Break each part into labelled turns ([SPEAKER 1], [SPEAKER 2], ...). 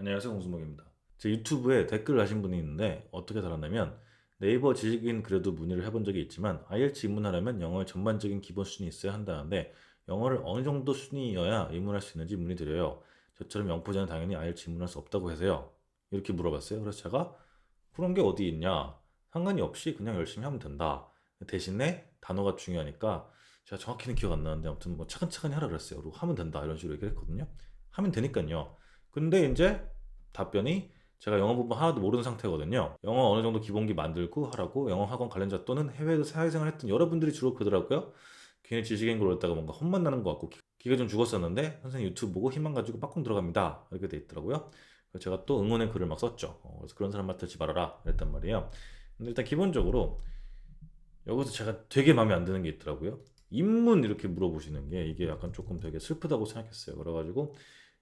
[SPEAKER 1] 안녕하세요, 홍수목입니다. 제 유튜브에 댓글 하신 분이 있는데 어떻게 달았냐면, 네이버 지식인 그래도 문의를 해본 적이 있지만 IELTS 입문하려면 영어의 전반적인 기본 수준이 있어야 한다는데 영어를 어느 정도 수준이어야 입문할 수 있는지 문의드려요. 저처럼 영포자는 당연히 IELTS 입문할 수 없다고 해서요. 이렇게 물어봤어요. 그래서 제가 그런 게 어디 있냐? 상관이 없이 그냥 열심히 하면 된다. 대신에 단어가 중요하니까 제가 정확히는 기억 안 나는데 아무튼 뭐 차근차근히 하라 그랬어요. 그리고 하면 된다 이런 식으로 얘기를 했거든요. 하면 되니까요. 근데 이제 답변이 제가 영어 부분 하나도 모르는 상태거든요. 영어 어느 정도 기본기 만들고 하라고 영어 학원 관련자 또는 해외에서 사회생활 했던 여러분들이 주로 그러더라고요. 괜히 지식인 걸 올렸다가 뭔가 헛만 나는 것 같고 기가 좀 죽었었는데 선생님 유튜브 보고 희망 가지고 빠꿈 들어갑니다. 이렇게 돼 있더라고요. 그래서 제가 또 응원의 글을 막 썼죠. 그래서 그런 사람 맡지 말아라 그랬단 말이에요. 근데 일단 기본적으로 여기서 제가 되게 마음에 안 드는 게 있더라고요. 입문 이렇게 물어보시는 게 이게 약간 조금 되게 슬프다고 생각했어요. 그래가지고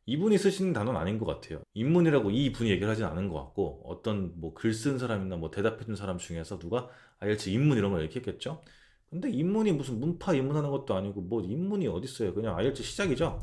[SPEAKER 1] 이분이 쓰시는 단어는 아닌 것 같아요. 입문이라고 이 분이 얘기를 하진 않은 것 같고 어떤 뭐 글 쓴 사람이나 뭐 대답해준 사람 중에서 누가 IELTS 입문 이런 걸 얘기했겠죠. 근데 입문이 무슨 문파 입문하는 것도 아니고 뭐 입문이 어디 있어요. 그냥 IELTS 시작이죠.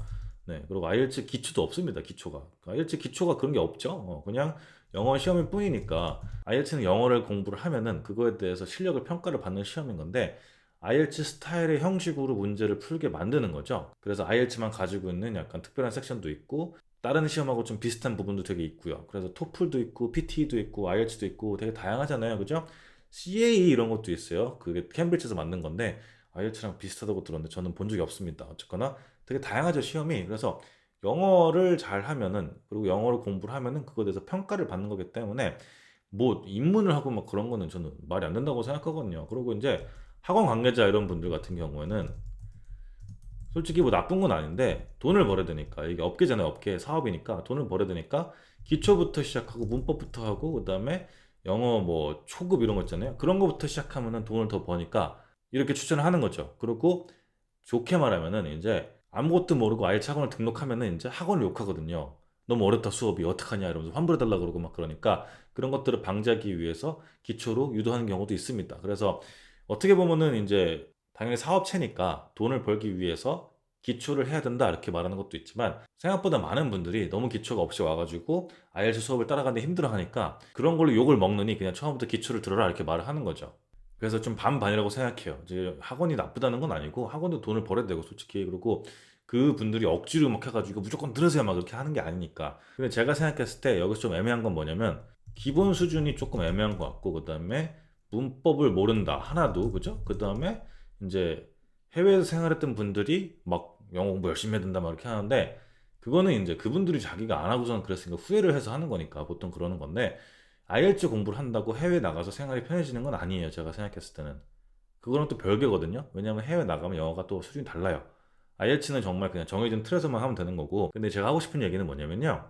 [SPEAKER 1] 네, 그리고 IELTS 기초도 없습니다. 기초가 IELTS 기초가 그런 게 없죠. 그냥 영어 시험일 뿐이니까 IELTS는 영어를 공부를 하면은 그거에 대해서 실력을 평가를 받는 시험인 건데 IELTS 스타일의 형식으로 문제를 풀게 만드는 거죠. 그래서 IELTS만 가지고 있는 약간 특별한 섹션도 있고 다른 시험하고 좀 비슷한 부분도 되게 있고요. 그래서 토플도 있고 PT도 있고 IELTS도 있고 되게 다양하잖아요. 그죠? CA 이런 것도 있어요. 그게 캠브리지에서 만든 건데 IELTS랑 비슷하다고 들었는데 저는 본 적이 없습니다. 어쨌거나 되게 다양하죠, 시험이. 그래서 영어를 잘 하면은 그리고 영어를 공부를 하면은 그거에 대해서 평가를 받는 거기 때문에 뭐 입문을 하고 막 그런 거는 저는 말이 안 된다고 생각하거든요. 그리고 이제 학원 관계자 이런 분들 같은 경우에는 솔직히 뭐 나쁜 건 아닌데 돈을 벌어야 되니까 이게 업계잖아요. 업계 사업이니까 돈을 벌어야 되니까 기초부터 시작하고 문법부터 하고 그다음에 영어 뭐 초급 이런 거 있잖아요. 그런 거부터 시작하면은 돈을 더 버니까 이렇게 추천을 하는 거죠. 그리고 좋게 말하면은 이제 아무것도 모르고 IELTS 학원을 등록하면은 이제 학원을 욕하거든요. 너무 어렵다 수업이 어떡하냐 이러면서 환불해달라 그러고 막 그러니까 그런 것들을 방지하기 위해서 기초로 유도하는 경우도 있습니다. 그래서 어떻게 보면은 이제 당연히 사업체니까 돈을 벌기 위해서 기초를 해야 된다 이렇게 말하는 것도 있지만 생각보다 많은 분들이 너무 기초가 없이 와가지고 IELTS 수업을 따라가는데 힘들어하니까 그런 걸로 욕을 먹느니 그냥 처음부터 기초를 들어라 이렇게 말을 하는 거죠. 그래서 좀 반반이라고 생각해요. 이제 학원이 나쁘다는 건 아니고 학원도 돈을 벌어야 되고 솔직히 그리고 그 분들이 억지로 막 해가지고 무조건 들으세요 막 그렇게 하는 게 아니니까. 근데 제가 생각했을 때 여기서 좀 애매한 건 뭐냐면 기본 수준이 조금 애매한 것 같고 그다음에 문법을 모른다 하나도 그죠? 그다음에 이제 해외에서 생활했던 분들이 막 영어 공부 열심히 해야 된다 막 이렇게 하는데 그거는 이제 그분들이 자기가 안 하고서는 그랬으니까 후회를 해서 하는 거니까 보통 그러는 건데 IELTS 공부를 한다고 해외 나가서 생활이 편해지는 건 아니에요. 제가 생각했을 때는. 그거랑 또 별개거든요. 왜냐하면 해외 나가면 영어가 또 수준이 달라요. IELTS는 정말 그냥 정해진 틀에서만 하면 되는 거고. 근데 제가 하고 싶은 얘기는 뭐냐면요.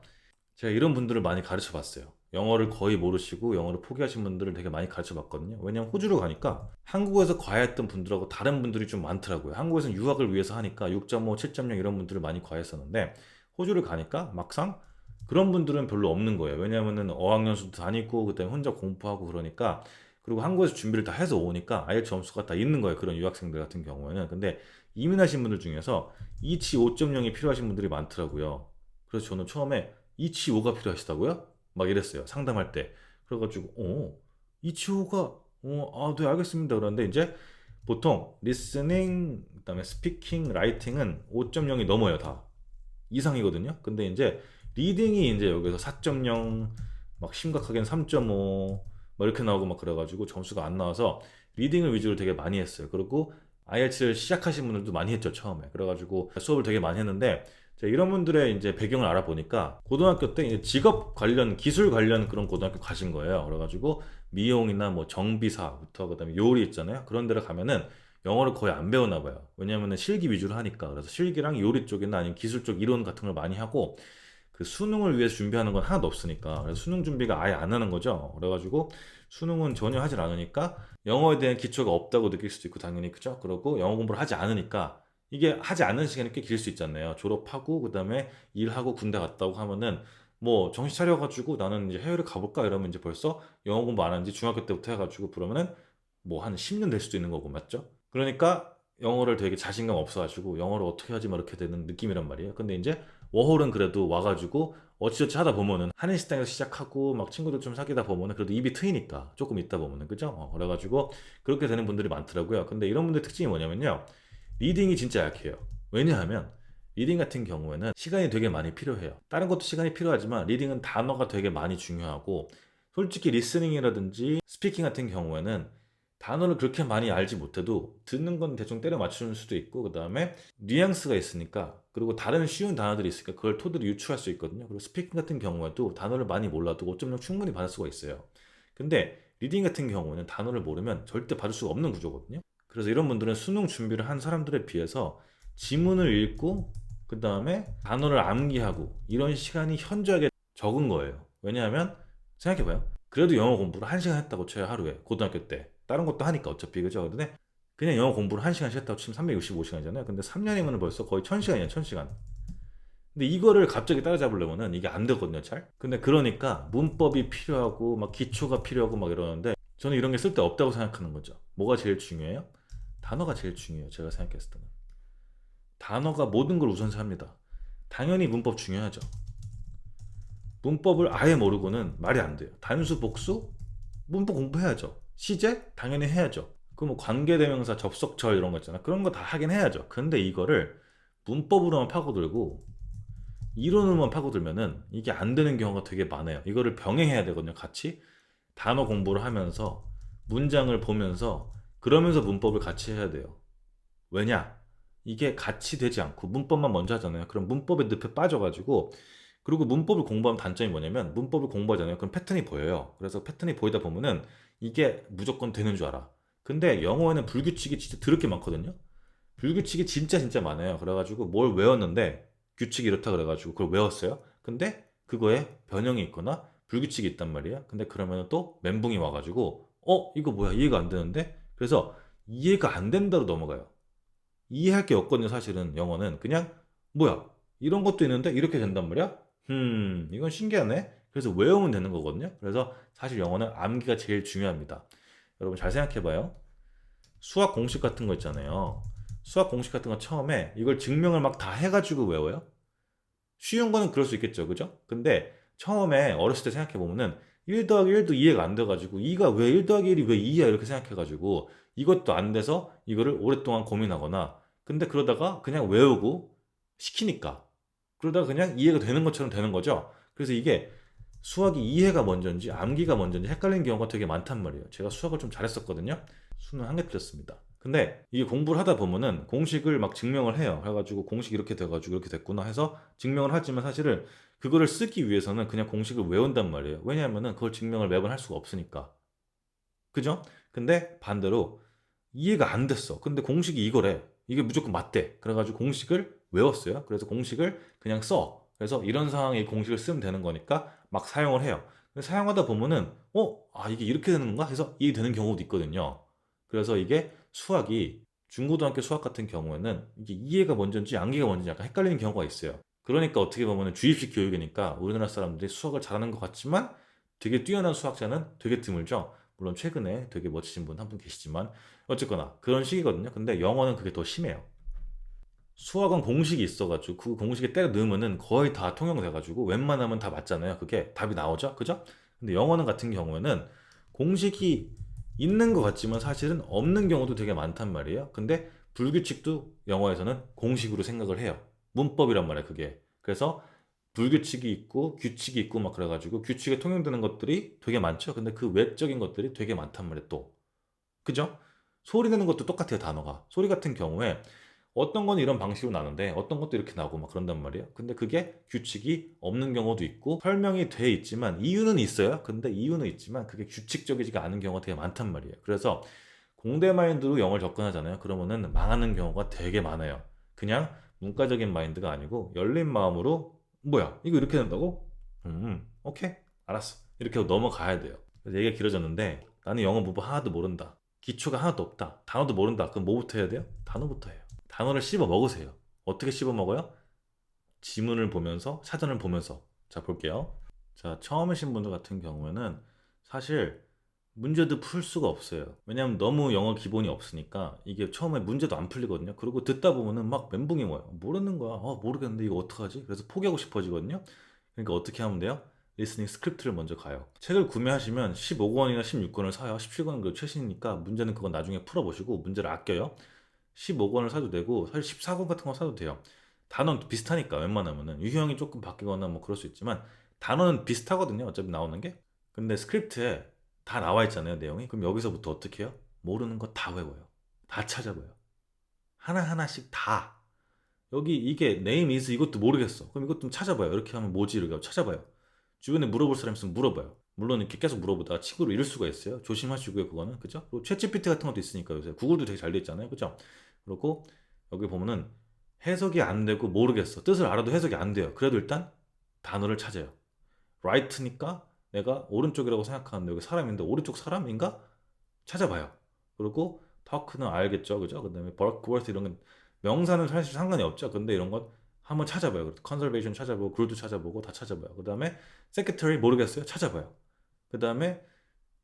[SPEAKER 1] 제가 이런 분들을 많이 가르쳐 봤어요. 영어를 거의 모르시고 영어를 포기하신 분들을 되게 많이 가르쳐 봤거든요. 왜냐면 호주로 가니까 한국에서 과외했던 분들하고 다른 분들이 좀 많더라고요. 한국에서는 유학을 위해서 하니까 6.5, 7.0 이런 분들을 많이 과외했었는데 호주를 가니까 막상 그런 분들은 별로 없는 거예요. 왜냐면은 어학연수도 다니고 그다음에 혼자 공부하고 그러니까 그리고 한국에서 준비를 다 해서 오니까 아예 점수가 다 있는 거예요. 그런 유학생들 같은 경우에는. 근데 이민하신 분들 중에서 이치 5.0이 필요하신 분들이 많더라고요. 그래서 저는 처음에 이치오가 필요하시다고요? 막 이랬어요. 상담할 때. 그래가지고, 이치오가, 네, 알겠습니다. 그런데 이제 보통 리스닝, 그다음에 스피킹, 라이팅은 5.0이 넘어요, 다. 이상이거든요. 근데 이제 리딩이 이제 여기서 4.0, 막 심각하게는 3.5, 막 이렇게 나오고 막 그래가지고 점수가 안 나와서 리딩을 위주로 되게 많이 했어요. 그리고 IELTS를 시작하신 분들도 많이 했죠, 처음에. 그래가지고 수업을 되게 많이 했는데 제가 이런 분들의 이제 배경을 알아보니까 고등학교 때 이제 직업 관련, 기술 관련 그런 고등학교 가신 거예요. 그래가지고 미용이나 뭐 정비사부터 그다음에 요리 있잖아요. 그런 데를 가면은 영어를 거의 안 배우나 봐요. 왜냐면은 실기 위주로 하니까. 그래서 실기랑 요리 쪽이나 아니면 기술 쪽 이론 같은 걸 많이 하고 그 수능을 위해서 준비하는 건 하나도 없으니까. 그래서 수능 준비가 아예 안 하는 거죠. 그래가지고 수능은 전혀 하질 않으니까 영어에 대한 기초가 없다고 느낄 수도 있고 당연히 그죠? 그러고 영어 공부를 하지 않으니까 이게 하지 않는 시간이 꽤 길 수 있잖아요. 졸업하고 그다음에 일하고 군대 갔다 오고 하면은 뭐 정신 차려가지고 나는 이제 해외를 가볼까 이러면 이제 벌써 영어 공부 안 한 지 중학교 때부터 해가지고 그러면은 뭐 한 10년 될 수도 있는 거고 맞죠? 그러니까 영어를 되게 자신감 없어가지고 영어를 어떻게 하지 막 이렇게 되는 느낌이란 말이에요. 근데 이제 워홀은 그래도 와가지고 어찌저찌 하다 보면은 한인식당에서 시작하고 막 친구들 좀 사귀다 보면은 그래도 입이 트이니까 조금 있다 보면은 그죠? 그래가지고 그렇게 되는 분들이 많더라고요. 근데 이런 분들 특징이 뭐냐면요. 리딩이 진짜 약해요. 왜냐하면 리딩 같은 경우에는 시간이 되게 많이 필요해요. 다른 것도 시간이 필요하지만 리딩은 단어가 되게 많이 중요하고 솔직히 리스닝이라든지 스피킹 같은 경우에는 단어를 그렇게 많이 알지 못해도 듣는 건 대충 때려 맞추는 수도 있고 그 다음에 뉘앙스가 있으니까 그리고 다른 쉬운 단어들이 있으니까 그걸 토대로 유추할 수 있거든요. 그리고 스피킹 같은 경우에도 단어를 많이 몰라도 5.0 충분히 받을 수가 있어요. 근데 리딩 같은 경우에는 단어를 모르면 절대 받을 수가 없는 구조거든요. 그래서 이런 분들은 수능 준비를 한 사람들에 비해서 지문을 읽고 그 다음에 단어를 암기하고 이런 시간이 현저하게 적은 거예요. 왜냐하면 생각해봐요. 그래도 영어 공부를 1시간 했다고 쳐요, 하루에. 고등학교 때. 다른 것도 하니까 어차피, 그죠? 근데 그냥 영어 공부를 1시간씩 했다고 치면 365시간이잖아요. 근데 3년이면 벌써 거의 1000시간이에요, 1000시간. 근데 이거를 갑자기 따라잡으려면은 이게 안 되거든요, 잘. 근데 그러니까 문법이 필요하고 막 기초가 필요하고 막 이러는데 저는 이런 게 쓸데없다고 생각하는 거죠. 뭐가 제일 중요해요? 단어가 제일 중요해요, 제가 생각했을 때는. 단어가 모든 걸 우선시 합니다. 당연히 문법 중요하죠. 문법을 아예 모르고는 말이 안 돼요. 단수, 복수? 문법 공부해야죠. 시제? 당연히 해야죠. 그 뭐 관계대명사, 접속절 이런 거 있잖아. 그런 거 다 하긴 해야죠. 근데 이거를 문법으로만 파고들고 이론으로만 파고들면은 이게 안 되는 경우가 되게 많아요. 이거를 병행해야 되거든요. 같이 단어 공부를 하면서 문장을 보면서 그러면서 문법을 같이 해야 돼요. 왜냐? 이게 같이 되지 않고 문법만 먼저 하잖아요. 그럼 문법의 늪에 빠져가지고 그리고 문법을 공부하면 단점이 뭐냐면 문법을 공부하잖아요. 그럼 패턴이 보여요. 그래서 패턴이 보이다 보면은 이게 무조건 되는 줄 알아. 근데 영어에는 불규칙이 진짜 더럽게 많거든요. 불규칙이 진짜 진짜 많아요. 그래가지고 뭘 외웠는데 규칙이 이렇다 그래가지고 그걸 외웠어요. 근데 그거에 변형이 있거나 불규칙이 있단 말이에요. 근데 그러면 또 멘붕이 와가지고 이거 뭐야 이해가 안 되는데 그래서 이해가 안 된다로 넘어가요. 이해할 게 없거든요, 사실은 영어는. 그냥 뭐야 이런 것도 있는데 이렇게 된단 말이야? 이건 신기하네. 그래서 외우면 되는 거거든요. 그래서 사실 영어는 암기가 제일 중요합니다. 여러분 잘 생각해봐요. 수학 공식 같은 거 있잖아요. 수학 공식 같은 거 처음에 이걸 증명을 막 다 해가지고 외워요. 쉬운 거는 그럴 수 있겠죠, 그죠? 근데 처음에 어렸을 때 생각해보면은 1 더하기 1도 이해가 안 돼가지고 2가 왜 1 더하기 1이 왜 2야 이렇게 생각해가지고 이것도 안 돼서 이거를 오랫동안 고민하거나 근데 그러다가 그냥 외우고 시키니까 그러다가 그냥 이해가 되는 것처럼 되는 거죠. 그래서 이게 수학이 이해가 먼저인지 암기가 먼저인지 헷갈리는 경우가 되게 많단 말이에요. 제가 수학을 좀 잘했었거든요. 수능 한 개 틀렸습니다. 근데 이게 공부를 하다 보면은 공식을 막 증명을 해요. 해가지고 공식 이렇게 돼가지고 이렇게 됐구나 해서 증명을 하지만 사실은 그거를 쓰기 위해서는 그냥 공식을 외운단 말이에요. 왜냐하면은 그걸 증명을 매번 할 수가 없으니까. 그죠? 근데 반대로 이해가 안 됐어. 근데 공식이 이거래. 이게 무조건 맞대. 그래가지고 공식을 외웠어요. 그래서 공식을 그냥 써. 그래서 이런 상황에 이 공식을 쓰면 되는 거니까 막 사용을 해요. 근데 사용하다 보면은 이게 이렇게 되는 건가 해서 이해되는 경우도 있거든요. 그래서 이게 수학이 중고등학교 수학 같은 경우에는 이게 이해가 먼저인지 암기가 먼저인지 약간 헷갈리는 경우가 있어요. 그러니까 어떻게 보면 주입식 교육이니까 우리나라 사람들이 수학을 잘하는 것 같지만 되게 뛰어난 수학자는 되게 드물죠. 물론 최근에 되게 멋지신 분 한 분 계시지만 어쨌거나 그런 식이거든요. 근데 영어는 그게 더 심해요. 수학은 공식이 있어가지고 그 공식에 때려 넣으면은 거의 다 통용돼가지고 웬만하면 다 맞잖아요. 그게 답이 나오죠, 그죠? 근데 영어는 같은 경우에는 공식이 있는 것 같지만 사실은 없는 경우도 되게 많단 말이에요. 근데 불규칙도 영어에서는 공식으로 생각을 해요. 문법이란 말이에요, 그게. 그래서 불규칙이 있고 규칙이 있고 막 그래가지고 규칙에 통용되는 것들이 되게 많죠. 근데 그 외적인 것들이 되게 많단 말이에요, 또. 그죠? 소리 내는 것도 똑같아요, 단어가. 소리 같은 경우에 어떤 건 이런 방식으로 나는데 어떤 것도 이렇게 나오고 막 그런단 말이에요. 근데 그게 규칙이 없는 경우도 있고 설명이 돼 있지만 이유는 있어요. 근데 이유는 있지만 그게 규칙적이지가 않은 경우가 되게 많단 말이에요. 그래서 공대 마인드로 영어를 접근하잖아요. 그러면은 망하는 경우가 되게 많아요. 그냥 문과적인 마인드가 아니고 열린 마음으로 뭐야 이거 이렇게 된다고? 오케이 알았어 이렇게 하고 넘어가야 돼요. 그래서 얘기가 길어졌는데 나는 영어 문법 하나도 모른다. 기초가 하나도 없다. 단어도 모른다. 그럼 뭐부터 해야 돼요? 단어부터 해요. 단어를 씹어 먹으세요. 어떻게 씹어 먹어요? 지문을 보면서, 사전을 보면서. 자, 볼게요. 자, 처음이신 분들 같은 경우에는 사실 문제도 풀 수가 없어요. 왜냐면 너무 영어 기본이 없으니까 이게 처음에 문제도 안 풀리거든요. 그리고 듣다 보면은 막 멘붕이 와요. 모르는 거야. 모르겠는데 이거 어떡하지? 그래서 포기하고 싶어지거든요. 그러니까 어떻게 하면 돼요? 리스닝 스크립트를 먼저 가요. 책을 구매하시면 15권이나 16권을 사요. 17권은 그 최신이니까 문제는 그건 나중에 풀어보시고 문제를 아껴요. 15권을 사도 되고 사실 14권 같은 거 사도 돼요. 단어는 비슷하니까 웬만하면은 유형이 조금 바뀌거나 뭐 그럴 수 있지만 단어는 비슷하거든요. 어차피 나오는 게. 근데 스크립트에 다 나와 있잖아요, 내용이. 그럼 여기서부터 어떻게 해요? 모르는 거 다 외워요. 다 찾아봐요. 하나하나씩 다. 여기 이게 name is 이것도 모르겠어. 그럼 이것 좀 찾아봐요. 이렇게 하면 뭐지? 이렇게 하고 찾아봐요. 주변에 물어볼 사람 있으면 물어봐요. 물론 이렇게 계속 물어보다가 친구를 잃을 수가 있어요. 조심하시고요, 그거는. 그죠? 그리고 챗GPT 같은 것도 있으니까 요새. 구글도 되게 잘 돼 있잖아요. 그죠? 그리고 여기 보면은 해석이 안 되고 모르겠어. 뜻을 알아도 해석이 안 돼요. 그래도 일단 단어를 찾아요. right니까 내가 오른쪽이라고 생각하는데 여기 사람인데 오른쪽 사람인가? 찾아봐요. 그리고 talk는 알겠죠. 그죠? 그 다음에 work 이런 건 명사는 사실 상관이 없죠. 근데 이런 건 한번 찾아봐요. conservation 찾아보고 gl도 찾아보고 다 찾아봐요. 그 다음에 secretary 모르겠어요. 찾아봐요. 그 다음에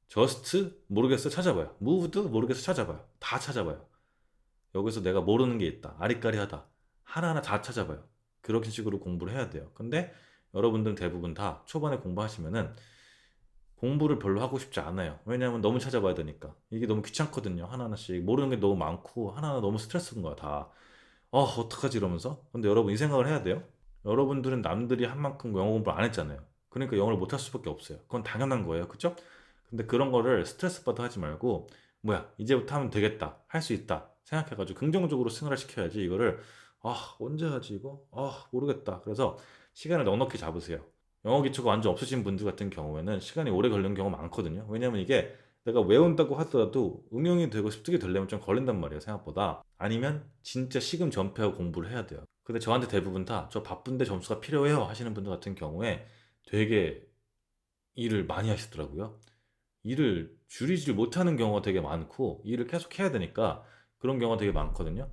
[SPEAKER 1] just 모르겠어요. 찾아봐요. moved 모르겠어요. 찾아봐요. 다 찾아봐요. 여기서 내가 모르는 게 있다. 아리까리하다. 하나하나 다 찾아봐요. 그렇게 식으로 공부를 해야 돼요. 근데 여러분들은 대부분 다 초반에 공부하시면은 공부를 별로 하고 싶지 않아요. 왜냐하면 너무 찾아봐야 되니까. 이게 너무 귀찮거든요. 하나하나씩. 모르는 게 너무 많고 하나하나 너무 스트레스인 거야, 다. 어떡하지 이러면서. 근데 여러분 이 생각을 해야 돼요. 여러분들은 남들이 한 만큼 영어 공부를 안 했잖아요. 그러니까 영어를 못 할 수밖에 없어요. 그건 당연한 거예요. 그죠? 근데 그런 거를 스트레스 받아 하지 말고 뭐야 이제부터 하면 되겠다. 할 수 있다. 생각해가지고 긍정적으로 생활을 시켜야지 이거를 언제 하지 이거? 모르겠다. 그래서 시간을 넉넉히 잡으세요. 영어 기초가 완전 없으신 분들 같은 경우에는 시간이 오래 걸리는 경우가 많거든요. 왜냐면 이게 내가 외운다고 하더라도 응용이 되고 습득이 되려면 좀 걸린단 말이에요, 생각보다. 아니면 진짜 시금전폐하고 공부를 해야 돼요. 근데 저한테 대부분 다 저 바쁜데 점수가 필요해요 하시는 분들 같은 경우에 되게 일을 많이 하시더라고요. 일을 줄이질 못하는 경우가 되게 많고 일을 계속 해야 되니까 그런 경우가 되게 많거든요.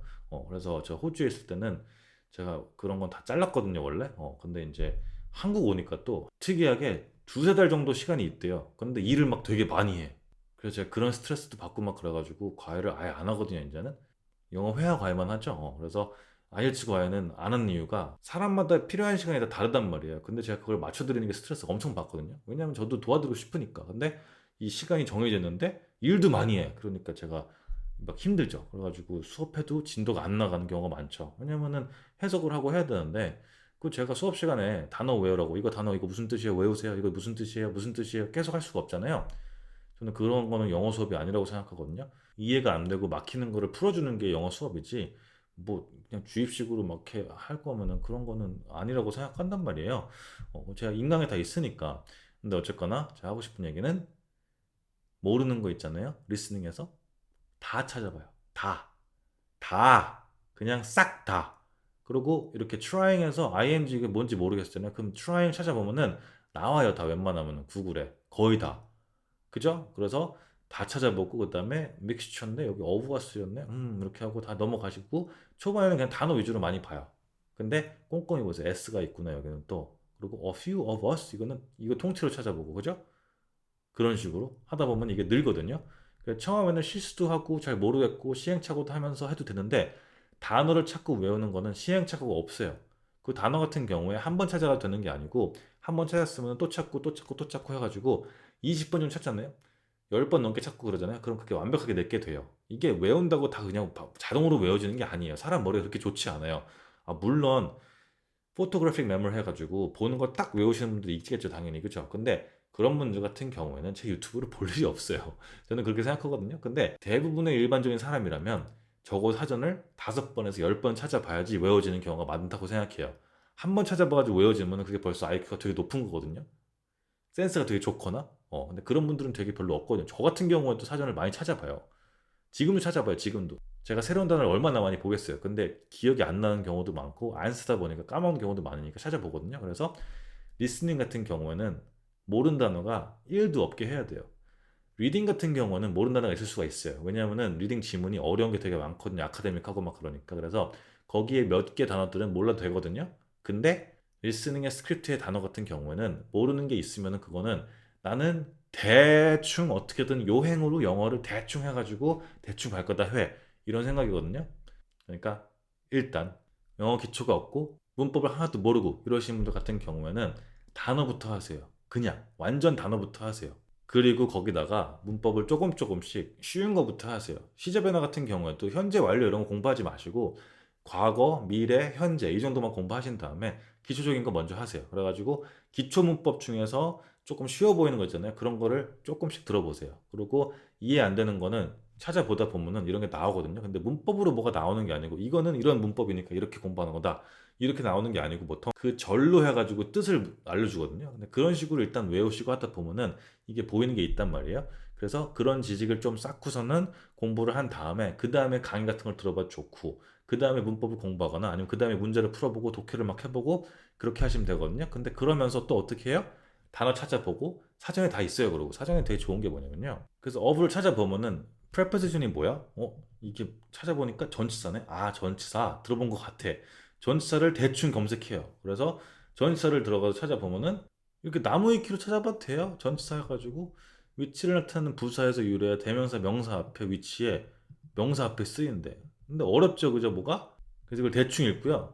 [SPEAKER 1] 그래서 저 호주에 있을 때는 제가 그런 건 다 잘랐거든요, 원래. 근데 이제 한국 오니까 또 특이하게 두세 달 정도 시간이 있대요. 근데 일을 막 되게 많이 해. 그래서 제가 그런 스트레스도 받고 막 그래가지고 과외를 아예 안 하거든요, 이제는. 영어 회화 과외만 하죠. 그래서 IELTS 과외는 안 하는 이유가 사람마다 필요한 시간이 다 다르단 말이에요. 근데 제가 그걸 맞춰드리는 게 스트레스가 엄청 받거든요. 왜냐하면 저도 도와드리고 싶으니까. 근데 이 시간이 정해졌는데 일도 많이 해. 그러니까 제가 막 힘들죠. 그래가지고 수업해도 진도가 안 나가는 경우가 많죠. 왜냐면은 해석을 하고 해야 되는데 그 제가 수업 시간에 단어 외우라고 이거 단어 이거 무슨 뜻이에요? 외우세요. 이거 무슨 뜻이에요? 무슨 뜻이에요? 계속 할 수가 없잖아요. 저는 그런 거는 영어 수업이 아니라고 생각하거든요. 이해가 안 되고 막히는 거를 풀어주는 게 영어 수업이지 뭐 그냥 주입식으로 막 이렇게 할 거면은 그런 거는 아니라고 생각한단 말이에요. 제가 인강에 다 있으니까. 근데 어쨌거나 제가 하고 싶은 얘기는 모르는 거 있잖아요. 리스닝에서 다 찾아봐요. 다. 다. 그냥 싹 다. 그리고 이렇게 trying에서 ing 이게 뭔지 모르겠잖아요. 그럼 trying 찾아보면은 나와요. 다 웬만하면은 구글에. 거의 다. 그죠? 그래서 다 찾아보고 그다음에 믹스처인데 여기 어부가 쓰였네. 이렇게 하고 다 넘어가시고 초반에는 그냥 단어 위주로 많이 봐요. 근데 꼼꼼히 보세요. S가 있구나 여기는 또. 그리고 a few of us 이거는 이거 통째로 찾아보고 그죠? 그런 식으로 하다 보면 이게 늘거든요. 그래서 처음에는 실수도 하고 잘 모르겠고 시행착오도 하면서 해도 되는데 단어를 찾고 외우는 거는 시행착오가 없어요. 그 단어 같은 경우에 한 번 찾아가도 되는 게 아니고 한 번 찾았으면 또 찾고 또 찾고 또 찾고 해가지고 20번 좀 찾잖아요. 10번 넘게 찾고 그러잖아요. 그럼 그게 완벽하게 내게 돼요. 이게 외운다고 다 그냥 자동으로 외워지는 게 아니에요. 사람 머리가 그렇게 좋지 않아요. 물론 포토그래픽 메모를 해가지고 보는 거 딱 외우시는 분들이 있겠죠, 당연히. 그죠? 근데 그런 분들 같은 경우에는 제 유튜브를 볼 일이 없어요. 저는 그렇게 생각하거든요. 근데 대부분의 일반적인 사람이라면 적어도 사전을 5번에서 10번 찾아봐야지 외워지는 경우가 많다고 생각해요. 한 번 찾아봐가지고 외워지면 그게 벌써 IQ가 되게 높은 거거든요. 센스가 되게 좋거나. 근데 그런 분들은 되게 별로 없거든요. 저 같은 경우에도 사전을 많이 찾아봐요. 지금도 찾아봐요, 지금도. 제가 새로운 단어를 얼마나 많이 보겠어요. 근데 기억이 안 나는 경우도 많고, 안 쓰다 보니까 까먹는 경우도 많으니까 찾아보거든요. 그래서 리스닝 같은 경우에는 모르는 단어가 1도 없게 해야 돼요. 리딩 같은 경우는 모르는 단어가 있을 수가 있어요. 왜냐하면은 리딩 지문이 어려운 게 되게 많거든요. 아카데믹하고 막 그러니까. 그래서 거기에 몇 개 단어들은 몰라도 되거든요. 근데 리스닝의 스크립트의 단어 같은 경우에는 모르는 게 있으면은 그거는 나는 대충 어떻게든 요행으로 영어를 대충 해가지고 대충 갈 거다 해. 이런 생각이거든요. 그러니까 일단 영어 기초가 없고 문법을 하나도 모르고 이러신 분들 같은 경우에는 단어부터 하세요. 그냥 완전 단어부터 하세요. 그리고 거기다가 문법을 조금씩 쉬운 거부터 하세요. 시제 변화 같은 경우에도 현재 완료 이런 거 공부하지 마시고 과거, 미래, 현재 이 정도만 공부하신 다음에 기초적인 거 먼저 하세요. 그래가지고 기초 문법 중에서 조금 쉬워 보이는 거 있잖아요. 그런 거를 조금씩 들어보세요. 그리고 이해 안 되는 거는 찾아보다 보면은 이런 게 나오거든요. 근데 문법으로 뭐가 나오는 게 아니고 이거는 이런 문법이니까 이렇게 공부하는 거다. 이렇게 나오는 게 아니고 보통 그 절로 해가지고 뜻을 알려주거든요. 근데 그런 식으로 일단 외우시고 하다 보면은 이게 보이는 게 있단 말이에요. 그래서 그런 지식을 좀 쌓고서는 공부를 한 다음에 그 다음에 강의 같은 걸 들어봐 좋고 그 다음에 문법을 공부하거나 아니면 그 다음에 문제를 풀어보고 독해를 막 해보고 그렇게 하시면 되거든요. 근데 그러면서 또 어떻게 해요? 단어 찾아보고 사전에 다 있어요. 그러고 사전에 되게 좋은 게 뭐냐면요. 그래서 어부를 찾아보면은 preposition이 뭐야? 이게 찾아보니까 전치사네. 아, 전치사 들어본 것 같아. 전치사를 대충 검색해요. 그래서 전치사를 들어가서 찾아보면은 이렇게 나무 위키로 찾아봐도 돼요. 전치사 해가지고 위치를 나타내는 부사에서 유래해 대명사 명사 앞에 위치에 명사 앞에 쓰인대. 근데 어렵죠, 그죠, 뭐가? 그래서 이걸 대충 읽고요.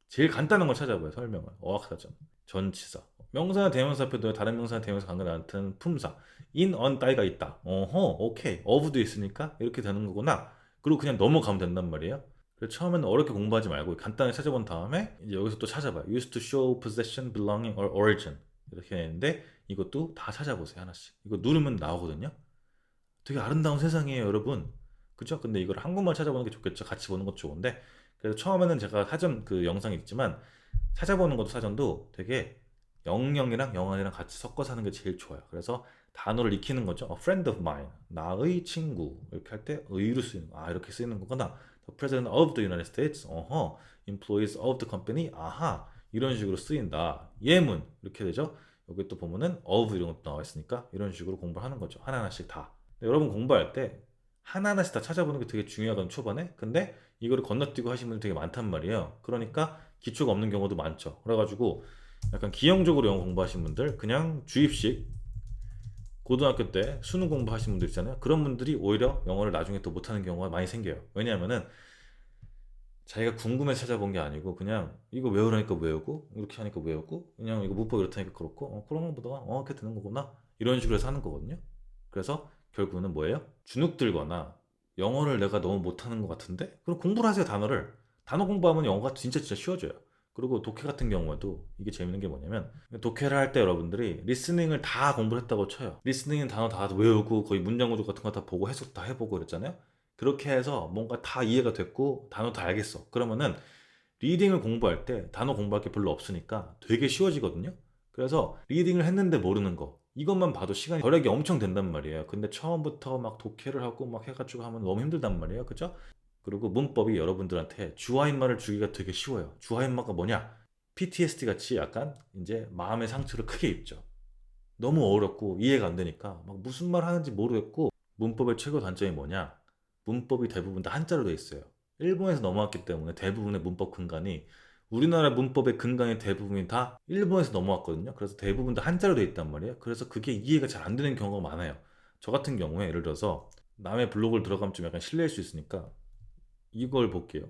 [SPEAKER 1] 제일 간단한 걸 찾아봐요, 설명을. 어학사전. 전치사. 명사나 대명사 앞에 둬야 다른 명사나 대명사 관계를 나타내는 품사. in, on, 따위가 있다. 어허, 오케이. of도 있으니까 이렇게 되는 거구나. 그리고 그냥 넘어가면 된단 말이에요. 그래서 처음에는 어렵게 공부하지 말고 간단하게 찾아본 다음에 이제 여기서 또 찾아봐요. used to show possession, belonging, or origin. 이렇게 되는데 이것도 다 찾아보세요, 하나씩. 이거 누르면 나오거든요. 되게 아름다운 세상이에요, 여러분. 그죠? 근데 이걸 한국말 찾아보는 게 좋겠죠. 같이 보는 것도 좋은데. 그래서 처음에는 제가 사전 그 영상이 있지만 찾아보는 것도 사전도 되게 영영이랑 영어이랑 같이 섞어서 하는 게 제일 좋아요. 그래서 단어를 익히는 거죠. A friend of mine. 나의 친구. 이렇게 할 때 의로 쓰이는 거. 아, 이렇게 쓰이는 거구나. The president of the United States. 어허. Employees of the company. 아하. 이런 식으로 쓰인다. 예문. 이렇게 되죠. 여기 또 보면은 of 이런 것도 나와 있으니까 이런 식으로 공부하는 거죠. 하나하나씩 다. 여러분 공부할 때 하나하나씩 다 찾아보는 게 되게 중요하거든 초반에. 근데 이거를 건너뛰고 하시는 분들 되게 많단 말이에요. 그러니까 기초가 없는 경우도 많죠. 그래가지고 약간 기형적으로 영어 공부하시는 분들 그냥 주입식 고등학교 때 수능 공부하시는 분들 있잖아요. 그런 분들이 오히려 영어를 나중에 또 못하는 경우가 많이 생겨요. 왜냐하면은 자기가 궁금해서 찾아본 게 아니고 그냥 이거 외우라니까 외우고 이렇게 하니까 외우고 그냥 이거 문법 이렇다니까 그렇고 그런 것보다 이렇게 되는 거구나 이런 식으로 해서 하는 거거든요. 그래서 결국은 뭐예요? 주눅들거나 영어를 내가 너무 못하는 것 같은데 그럼 공부를 하세요. 단어 공부하면 영어가 진짜 쉬워져요. 그리고 독해 같은 경우에도 이게 재밌는 게 뭐냐면 독해를 할 때 여러분들이 리스닝을 다 공부를 했다고 쳐요. 리스닝은 단어 다 외우고 거의 문장 구조 같은 거 다 보고 해석 다 해보고 그랬잖아요. 그렇게 해서 뭔가 다 이해가 됐고 단어 다 알겠어. 그러면은 리딩을 공부할 때 단어 공부할 게 별로 없으니까 되게 쉬워지거든요. 그래서 리딩을 했는데 모르는 거 이것만 봐도 시간이 절약이 엄청 된단 말이에요. 근데 처음부터 막 독해를 하고 막 해가지고 하면 너무 힘들단 말이에요. 그죠? 그리고 문법이 여러분들한테 주어인말을 주기가 되게 쉬워요. 주어인말가 뭐냐? PTSD 같이 약간 이제 마음의 상처를 크게 입죠. 너무 어렵고 이해가 안 되니까 막 무슨 말 하는지 모르겠고 문법의 최고 단점이 뭐냐? 문법이 대부분 다 한자로 돼 있어요. 일본에서 넘어왔기 때문에 대부분의 문법 근간이 우리나라 문법의 근간의 대부분이 다 일본에서 넘어왔거든요. 그래서 대부분 다 한자로 돼 있단 말이에요. 그래서 그게 이해가 잘 안 되는 경우가 많아요. 저 같은 경우에 예를 들어서 남의 블로그를 들어가면 좀 약간 실례일 수 있으니까 이걸 볼게요.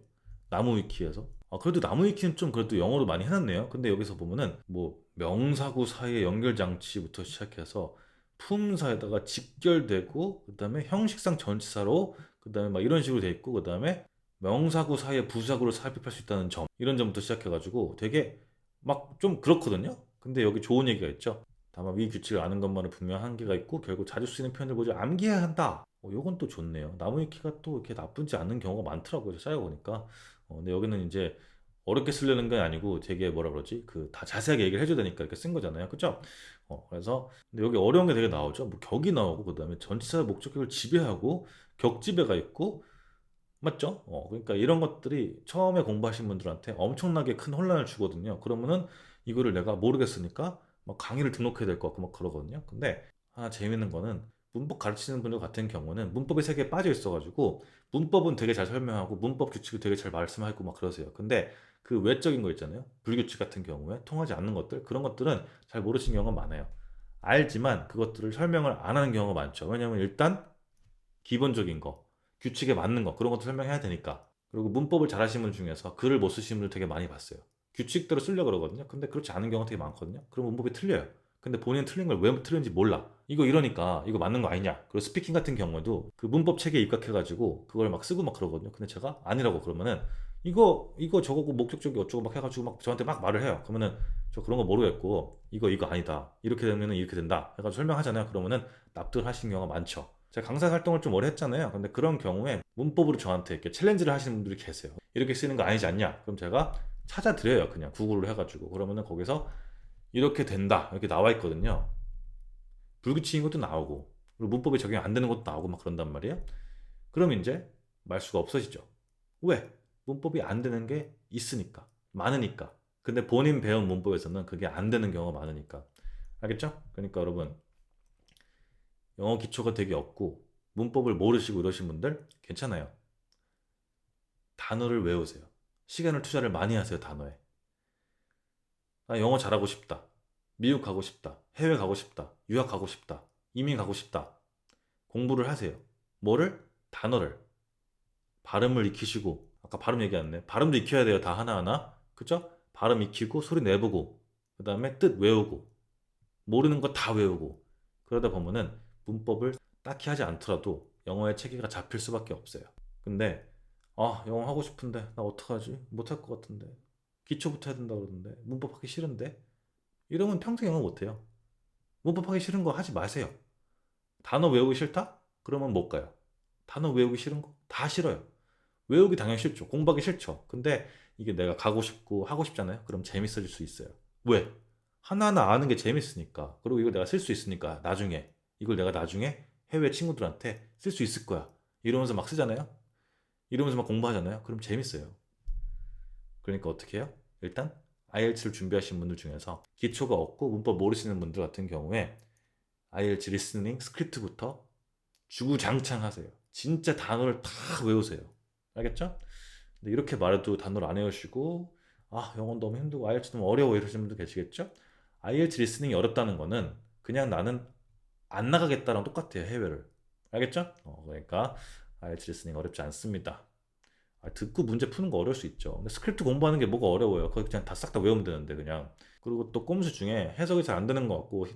[SPEAKER 1] 나무 위키에서. 그래도 나무 위키는 좀 그래도 영어로 많이 해놨네요. 근데 여기서 보면은 뭐 명사구 사이의 연결 장치부터 시작해서 품사에다가 직결되고 그다음에 형식상 전치사로 그다음에 막 이런 식으로 돼 있고 그다음에 명사구 사이에 부사구를 삽입할 수 있다는 점 이런 점부터 시작해가지고 되게 막 좀 그렇거든요. 근데 여기 좋은 얘기가 있죠. 다만 위 규칙을 아는 것만은 분명 한계가 있고 결국 자주 쓰이는 표현을 보지 않게해야 한다. 요건 또 좋네요. 나무 위키가 또 이렇게 나쁘지 않은 경우가 많더라고요. 쌓여보니까. 근데 여기는 이제 어렵게 쓰려는 게 아니고 되게 뭐라 그러지? 그 다 자세하게 얘기를 해줘야 되니까 이렇게 쓴 거잖아요. 그죠? 그래서 근데 여기 어려운 게 되게 나오죠. 뭐 격이 나오고 그다음에 전치사 목적격을 지배하고 격지배가 있고 맞죠? 그러니까 이런 것들이 처음에 공부하신 분들한테 엄청나게 큰 혼란을 주거든요. 그러면은 이거를 내가 모르겠으니까 막 강의를 등록해야 될 것 같고 막 그러거든요. 근데 하나 재밌는 거는 문법 가르치는 분들 같은 경우는 문법의 세계에 빠져 있어가지고 문법은 되게 잘 설명하고 문법 규칙을 되게 잘 말씀하고 막 그러세요. 근데 그 외적인 거 있잖아요. 불규칙 같은 경우에 통하지 않는 것들 그런 것들은 잘 모르시는 경우가 많아요. 알지만 그것들을 설명을 안 하는 경우가 많죠. 왜냐면 일단 기본적인 거, 규칙에 맞는 거 그런 것도 설명해야 되니까. 그리고 문법을 잘하시는 분 중에서 글을 못 쓰시는 분들 되게 많이 봤어요. 규칙대로 쓰려고 그러거든요. 근데 그렇지 않은 경우가 되게 많거든요. 그럼 문법이 틀려요. 근데 본인은 틀린 걸 왜 틀린지 몰라. 이거 이러니까 이거 맞는 거 아니냐. 그리고 스피킹 같은 경우에도 그 문법 체계에 입각해가지고 그걸 막 쓰고 막 그러거든요. 근데 제가 아니라고 그러면은 이거 저거고 목적적이 어쩌고 막 해가지고 막 저한테 막 말을 해요. 그러면은 저 그런 거 모르겠고 이거 아니다. 이렇게 되면은 이렇게 된다. 해가지고 설명하잖아요. 그러면은 납득을 하시는 경우가 많죠. 제가 강사 활동을 좀 오래 했잖아요. 근데 그런 경우에 문법으로 저한테 이렇게 챌린지를 하시는 분들이 계세요. 이렇게 쓰는 거 아니지 않냐? 그럼 제가 찾아드려요. 그냥 구글로 해가지고. 그러면은 거기서 이렇게 된다. 이렇게 나와 있거든요. 불규칙인 것도 나오고, 그리고 문법에 적용이 안 되는 것도 나오고 막 그런단 말이에요. 그럼 이제 말수가 없어지죠. 왜? 문법이 안 되는 게 있으니까. 많으니까. 근데 본인 배운 문법에서는 그게 안 되는 경우가 많으니까. 알겠죠? 그러니까 여러분, 영어 기초가 되게 없고, 문법을 모르시고 이러신 분들 괜찮아요. 단어를 외우세요. 시간을 투자를 많이 하세요, 단어에. 나 영어 잘하고 싶다. 미국 가고 싶다. 해외 가고 싶다. 유학 가고 싶다. 이민 가고 싶다. 공부를 하세요. 뭐를? 단어를. 발음을 익히시고, 아까 발음 얘기 안 네. 발음도 익혀야 돼요. 다 하나하나. 그죠? 발음 익히고, 소리 내보고, 그 다음에 뜻 외우고, 모르는 거 다 외우고. 그러다 보면은 문법을 딱히 하지 않더라도 영어의 체계가 잡힐 수밖에 없어요. 근데, 영어 하고 싶은데, 나 어떡하지? 못할 것 같은데. 기초부터 해야 된다 그러던데. 문법 하기 싫은데. 이러면 평생 영어 못해요. 문법 하기 싫은 거 하지 마세요. 단어 외우기 싫다? 그러면 못 가요. 단어 외우기 싫은 거? 다 싫어요. 외우기 당연히 싫죠. 공부하기 싫죠. 근데 이게 내가 가고 싶고 하고 싶잖아요. 그럼 재밌어질 수 있어요. 왜? 하나하나 아는 게 재밌으니까. 그리고 이걸 내가 쓸 수 있으니까. 나중에. 이걸 내가 나중에 해외 친구들한테 쓸 수 있을 거야. 이러면서 막 쓰잖아요. 이러면서 막 공부하잖아요. 그럼 재밌어요. 그러니까 어떻게 해요? 일단 IELTS를 준비하시는 분들 중에서 기초가 없고 문법 모르시는 분들 같은 경우에 IELTS 리스닝 스크립트부터 주구장창 하세요. 진짜 단어를 다 외우세요. 알겠죠? 근데 이렇게 말해도 단어를 안 외우시고 영어 너무 힘들고 IELTS 너무 어려워 이러시는 분도 계시겠죠? IELTS 리스닝이 어렵다는 거는 그냥 나는 안 나가겠다랑 똑같아요. 해외를. 알겠죠? 그러니까 IELTS 리스닝 어렵지 않습니다. 듣고 문제 푸는 거 어려울 수 있죠. 근데 스크립트 공부하는 게 뭐가 어려워요. 그거 그냥 다 싹 다 외우면 되는데 그냥. 그리고 또 꼼수 중에 해석이 잘 안 되는 것 같고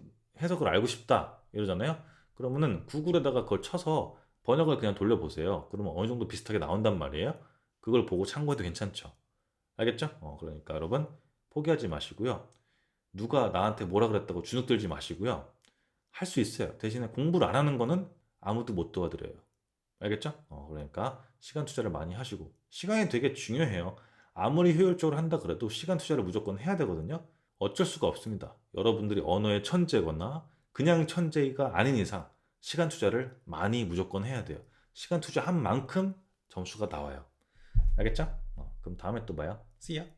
[SPEAKER 1] 해석을 알고 싶다 이러잖아요. 그러면은 구글에다가 그걸 쳐서 번역을 그냥 돌려보세요. 그러면 어느 정도 비슷하게 나온단 말이에요. 그걸 보고 참고해도 괜찮죠. 알겠죠? 그러니까 여러분 포기하지 마시고요. 누가 나한테 뭐라 그랬다고 주눅 들지 마시고요. 할 수 있어요. 대신에 공부를 안 하는 거는 아무도 못 도와드려요. 알겠죠? 그러니까 시간 투자를 많이 하시고 시간이 되게 중요해요. 아무리 효율적으로 한다 그래도 시간 투자를 무조건 해야 되거든요. 어쩔 수가 없습니다. 여러분들이 언어의 천재거나 그냥 천재가 아닌 이상 시간 투자를 많이 무조건 해야 돼요. 시간 투자한 만큼 점수가 나와요. 알겠죠? 그럼 다음에 또 봐요. See ya.